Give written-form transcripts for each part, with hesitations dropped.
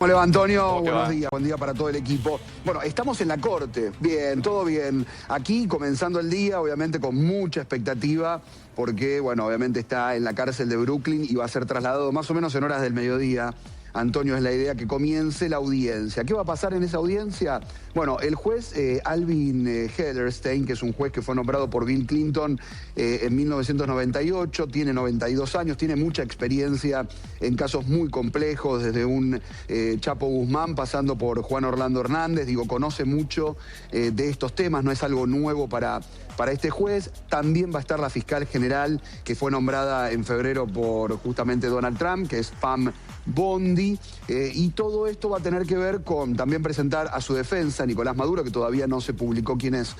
¿Cómo le va, Antonio? ¿Cómo te Buenos va? días, buen día para todo el equipo. Bueno, estamos en la corte. Bien, todo bien. Aquí comenzando el día, obviamente con mucha expectativa, porque, bueno, obviamente está en la cárcel de Brooklyn y va a ser trasladado más o menos en horas del mediodía. Antonio, es la idea que comience la audiencia. ¿Qué va a pasar en esa audiencia? Bueno, el juez Alvin Hellerstein, que es un juez que fue nombrado por Bill Clinton en 1998, tiene 92 años, tiene mucha experiencia en casos muy complejos, desde un Chapo Guzmán pasando por Juan Orlando Hernández. Digo, conoce mucho de estos temas, no es algo nuevo para este juez. También va a estar la fiscal general que fue nombrada en febrero por justamente Donald Trump, que es Pam Bondi, y todo esto va a tener que ver con también presentar a su defensa, Nicolás Maduro, que todavía no se publicó quiénes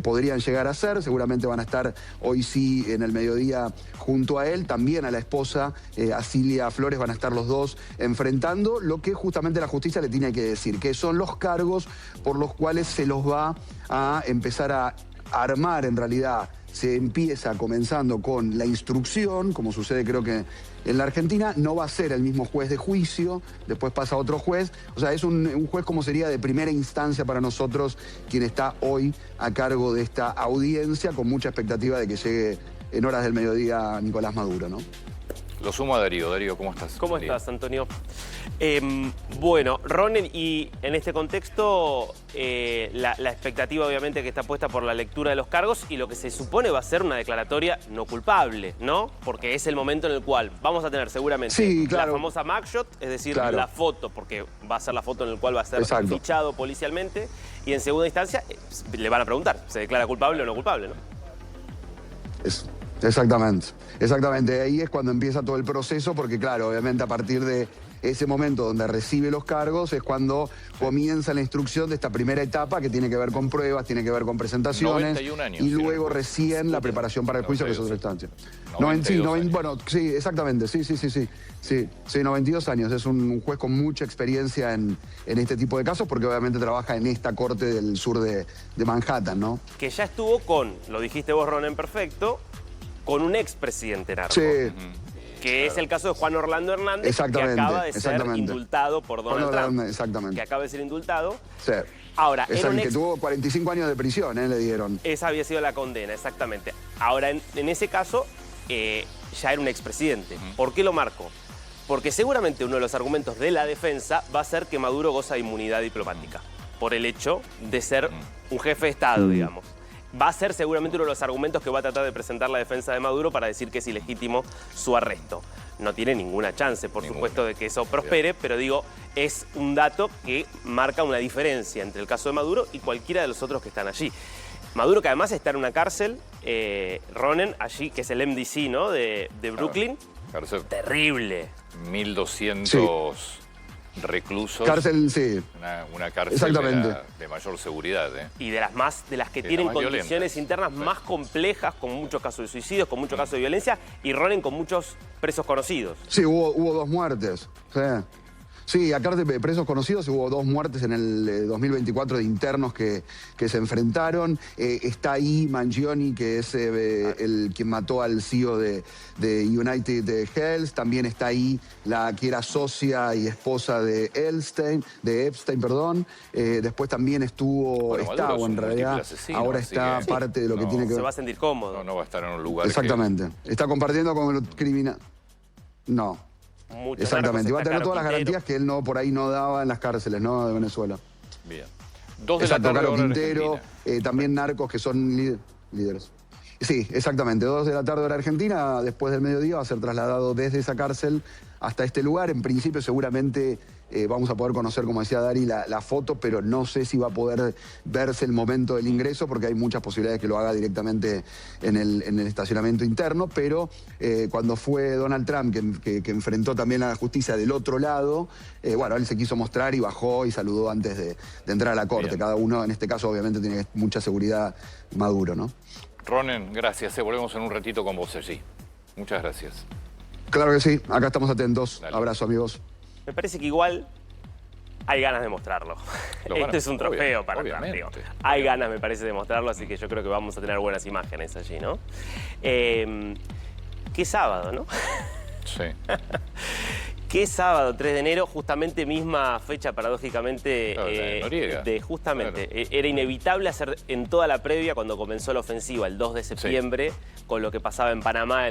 podrían llegar a ser. Seguramente van a estar hoy sí en el mediodía junto a él. También a la esposa, a Cilia Flores, van a estar los dos enfrentando lo que justamente la justicia le tiene que decir, que son los cargos por los cuales se los va a empezar a armar. En realidad se empieza comenzando con la instrucción, como sucede creo que en la Argentina. No va a ser el mismo juez de juicio, después pasa otro juez. O sea, es un juez como sería de primera instancia para nosotros, quien está hoy a cargo de esta audiencia, con mucha expectativa de que llegue en horas del mediodía Nicolás Maduro, ¿no? Lo sumo a Darío. Darío, ¿cómo estás? ¿Cómo estás, Antonio? Bueno, Ronen, y en este contexto, la expectativa obviamente que está puesta por la lectura de los cargos y lo que se supone va a ser una declaratoria no culpable, ¿no? Porque es el momento en el cual vamos a tener seguramente la famosa mugshot, es decir, la foto, porque va a ser la foto en la cual va a ser fichado policialmente, y en segunda instancia le van a preguntar, ¿se declara culpable o no culpable, no? Exactamente. Ahí es cuando empieza todo el proceso, porque claro, obviamente a partir de ese momento donde recibe los cargos es cuando comienza la instrucción de esta primera etapa, que tiene que ver con pruebas, tiene que ver con presentaciones, 91 años, y luego recién la preparación para el juicio, que es otra instancia. Bueno, sí, exactamente, sí, 92 años. Es un juez con mucha experiencia en este tipo de casos, porque obviamente trabaja en esta corte del sur de Manhattan, ¿no? Que ya estuvo con, lo dijiste vos, Ronen, perfecto, con un expresidente narco. Sí. Que es el caso de Juan Orlando Hernández, que acaba de ser indultado por Donald Trump. Exactamente. Que acaba de ser indultado. Sí. Ahora, que tuvo 45 años de prisión, le dieron. Esa había sido la condena, exactamente. Ahora, en ese caso, ya era un expresidente. ¿Por qué lo marco? Porque seguramente uno de los argumentos de la defensa va a ser que Maduro goza de inmunidad diplomática, por el hecho de ser un jefe de Estado, digamos. Va a ser seguramente uno de los argumentos que va a tratar de presentar la defensa de Maduro para decir que es ilegítimo su arresto. No tiene ninguna chance, por supuesto, de que eso prospere, pero digo, es un dato que marca una diferencia entre el caso de Maduro y cualquiera de los otros que están allí. Maduro, que además está en una cárcel, Ronen, allí, que es el MDC, ¿no?, de Brooklyn. Cárcel. Terrible. 1200 reclusos. Cárcel, sí. Una cárcel de mayor seguridad, ¿eh? Y de las que tienen condiciones internas más complejas, con muchos casos de suicidios, con muchos casos de violencia, y Ronen con muchos presos conocidos. Sí, hubo 2 muertes. Sí, acá de presos conocidos hubo 2 muertes en el 2024 de internos que se enfrentaron. Está ahí Mangione, que es quien mató al CEO de United Health. También está ahí la que era socia y esposa de Epstein. Después también estuvo, en realidad, ahora está parte de lo que tiene que ver. Se va a sentir cómodo. No va a estar en un lugar Exactamente. Está compartiendo con el criminal. No. Exactamente, y va a tener todas las garantías que él por ahí no daba en las cárceles, ¿no?, de Venezuela. Bien. 2 de la tarde, Caro Quintero, también narcos que son líderes. Sí, exactamente, 2 de la tarde hora argentina, después del mediodía va a ser trasladado desde esa cárcel hasta este lugar. En principio seguramente vamos a poder conocer, como decía Dari, la foto, pero no sé si va a poder verse el momento del ingreso, porque hay muchas posibilidades que lo haga directamente en el estacionamiento interno. Pero cuando fue Donald Trump, que enfrentó también a la justicia del otro lado, bueno, él se quiso mostrar y bajó y saludó antes de entrar a la corte. Bien. Cada uno, en este caso, obviamente tiene mucha seguridad Maduro, ¿no? Ronen, gracias. Volvemos en un ratito con vos allí. Muchas gracias. Claro que sí. Acá estamos atentos. Dale. Abrazo, amigos. Me parece que igual hay ganas de mostrarlo. Este es un trofeo para Trump. Hay ganas, me parece, de mostrarlo, así que yo creo que vamos a tener buenas imágenes allí, ¿no? Qué sábado, ¿no? Sí. ¿Qué sábado, 3 de enero? Justamente misma fecha, paradójicamente, Claro, la de Noriega. justamente. Claro. Era inevitable hacer en toda la previa, cuando comenzó la ofensiva, el 2 de septiembre, con lo que pasaba en Panamá,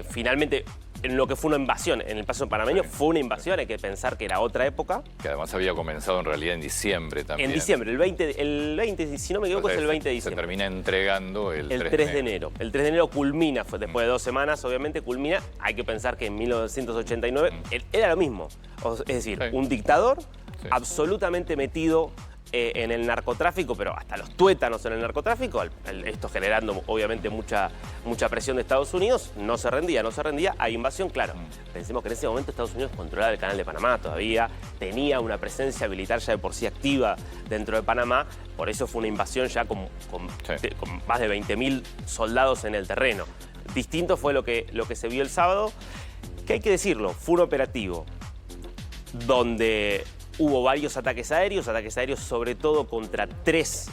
finalmente, en lo que fue una invasión. En el paso panameño fue una invasión, hay que pensar que era otra época. Que además había comenzado en realidad en diciembre también. En diciembre, el 20, si no me equivoco, es el 20 de Se diciembre. termina entregando el 3 3 de enero. El 3 de enero culmina, después de 2 semanas, obviamente, culmina. Hay que pensar que en 1989 era lo mismo. Es decir, Sí. un dictador Sí. absolutamente metido en el narcotráfico, pero hasta los tuétanos en el narcotráfico, esto generando obviamente mucha presión de Estados Unidos, no se rendía, hay invasión, claro. Pensemos que en ese momento Estados Unidos controlaba el canal de Panamá todavía, tenía una presencia militar ya de por sí activa dentro de Panamá, por eso fue una invasión ya con más de 20.000 soldados en el terreno. Distinto fue lo que se vio el sábado, que hay que decirlo, fue un operativo donde hubo varios ataques aéreos sobre todo contra 3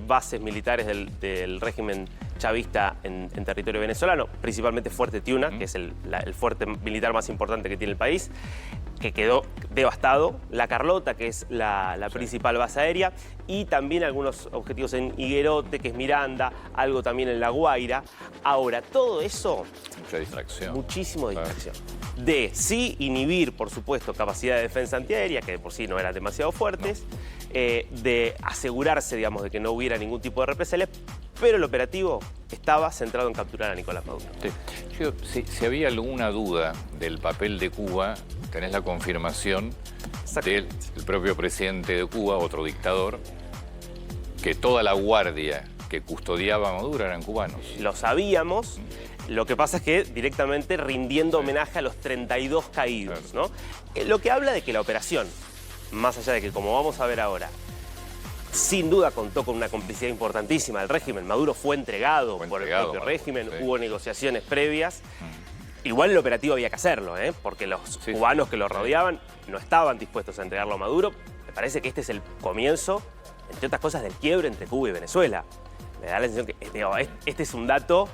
bases militares del régimen chavista en territorio venezolano, principalmente Fuerte Tiuna, que es el fuerte militar más importante que tiene el país, que quedó devastado, La Carlota, que es la principal base aérea, y también algunos objetivos en Higuerote, que es Miranda, algo también en La Guaira. Ahora, todo eso, Mucha distracción. muchísimo distracción. De sí inhibir, por supuesto, capacidad de defensa antiaérea, que de por sí no eran demasiado fuertes, de asegurarse, digamos, de que no hubiera ningún tipo de represalia, pero el operativo estaba centrado en capturar a Nicolás Maduro. Sí. Si había alguna duda del papel de Cuba, tenés la confirmación del propio presidente de Cuba, otro dictador, que toda la guardia que custodiaba a Maduro eran cubanos. Lo sabíamos, lo que pasa es que directamente rindiendo homenaje a los 32 caídos, ¿no? Lo que habla de que la operación, más allá de que, como vamos a ver ahora, sin duda contó con una complicidad importantísima del régimen. Maduro fue entregado por el propio régimen, hubo negociaciones previas. Igual el operativo había que hacerlo, porque los cubanos que lo rodeaban no estaban dispuestos a entregarlo a Maduro. Me parece que este es el comienzo, entre otras cosas, del quiebre entre Cuba y Venezuela. Me da la sensación que este es un dato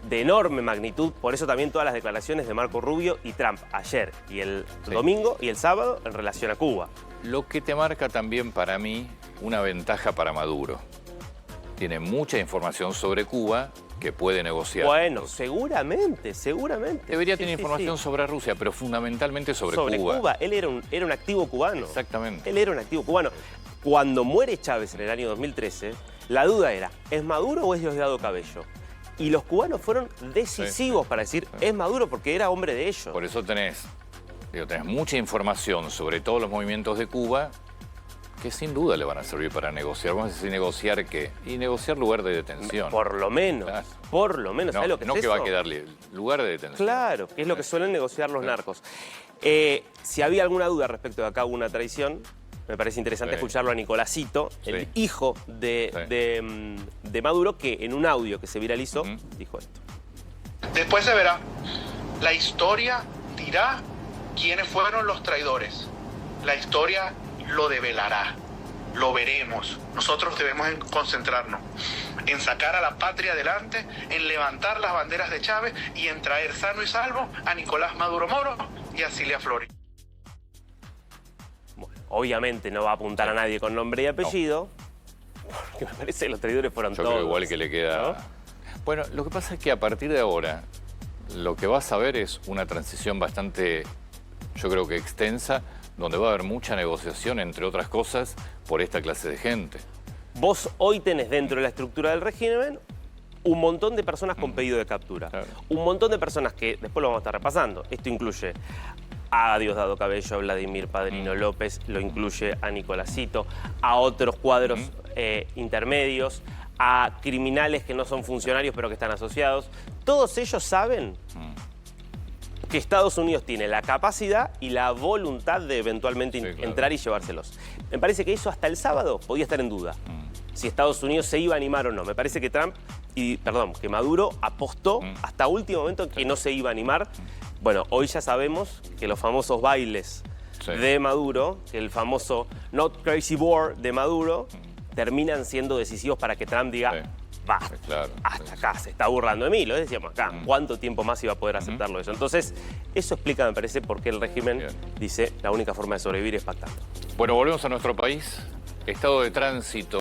de enorme magnitud, por eso también todas las declaraciones de Marco Rubio y Trump ayer y el domingo y el sábado en relación a Cuba. Lo que te marca también para mí una ventaja para Maduro. Tiene mucha información sobre Cuba que puede negociar. Bueno, seguramente. Debería tener información sobre Rusia, pero fundamentalmente sobre Cuba. Sobre Cuba. Él era un activo cubano. Exactamente. Él era un activo cubano. Cuando muere Chávez en el año 2013, la duda era, ¿es Maduro o es Diosdado Cabello? Y los cubanos fueron decisivos para decir, es Maduro porque era hombre de ellos. Por eso tenés mucha información sobre todos los movimientos de Cuba que sin duda le van a servir para negociar. Vamos a decir, ¿negociar qué? Y negociar lugar de detención. Por lo menos. Claro. Por lo menos. No, ¿Sabes lo que no es que eso? va a quedarle lugar de detención. Claro, que es lo que suelen negociar los narcos. Si había alguna duda respecto de acá hubo una traición, me parece interesante escucharlo a Nicolásito, el hijo de Maduro, que en un audio que se viralizó dijo esto. Después se verá. La historia dirá quiénes fueron los traidores. La historia lo develará. Lo veremos. Nosotros debemos concentrarnos en sacar a la patria adelante, en levantar las banderas de Chávez y en traer sano y salvo a Nicolás Maduro Moro y a Cilia Flores. Bueno, obviamente no va a apuntar a nadie con nombre y apellido, porque me parece que los traidores fueron Yo todos. creo igual que le queda... ¿no? Bueno, lo que pasa es que a partir de ahora, lo que vas a ver es una transición bastante, yo creo que extensa, donde va a haber mucha negociación, entre otras cosas, por esta clase de gente. Vos hoy tenés dentro de la estructura del régimen un montón de personas con pedido de captura. Claro. Un montón de personas que después lo vamos a estar repasando. Esto incluye a Diosdado Cabello, a Vladimir Padrino López, lo incluye a Nicolásito, a otros cuadros intermedios, a criminales que no son funcionarios pero que están asociados. Todos ellos saben que Estados Unidos tiene la capacidad y la voluntad de eventualmente entrar y llevárselos. Me parece que eso hasta el sábado podía estar en duda. Si Estados Unidos se iba a animar o no. Me parece que que Maduro apostó hasta último momento que no se iba a animar. Bueno, hoy ya sabemos que los famosos bailes de Maduro, que el famoso Not Crazy Board de Maduro, terminan siendo decisivos para que Trump diga, basta, Claro. hasta acá, se está burlando de mí, lo decíamos acá, ¿cuánto tiempo más iba a poder aceptarlo eso? Entonces, eso explica, me parece, por qué el régimen dice la única forma de sobrevivir es pactando. Bueno, volvemos a nuestro país. Estado de tránsito